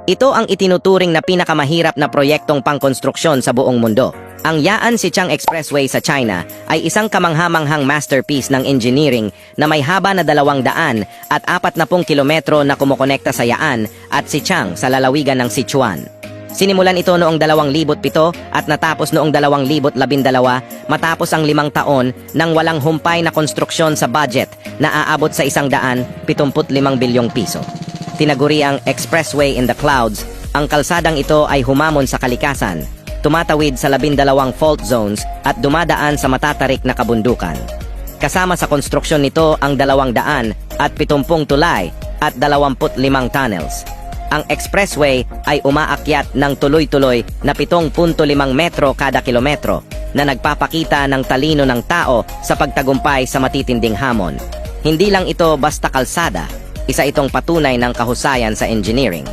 Ito ang itinuturing na pinakamahirap na proyektong pangkonstruksyon sa buong mundo. Ang Ya'an-Xichang Expressway sa China ay isang kamangha-manghang masterpiece ng engineering na may haba na 200 at 40 kilometro na kumukonekta sa Ya'an at Xichang sa lalawigan ng Sichuan. Sinimulan ito noong 2007 at natapos noong 2012 matapos ang 5 taon ng walang humpay na konstruksyon sa budget na aabot sa 175 bilyong piso. Tinaguri ang Expressway in the Clouds, ang kalsadang ito ay humamon sa kalikasan, tumatawid sa 12 fault zones at dumadaan sa matatarik na kabundukan. Kasama sa konstruksyon nito ang 270 tulay at 25 tunnels. Ang expressway ay umaakyat ng tuloy-tuloy na 7.5 metro kada kilometro na nagpapakita ng talino ng tao sa pagtagumpay sa matitinding hamon. Hindi lang ito basta kalsada, isa itong patunay ng kahusayan sa engineering.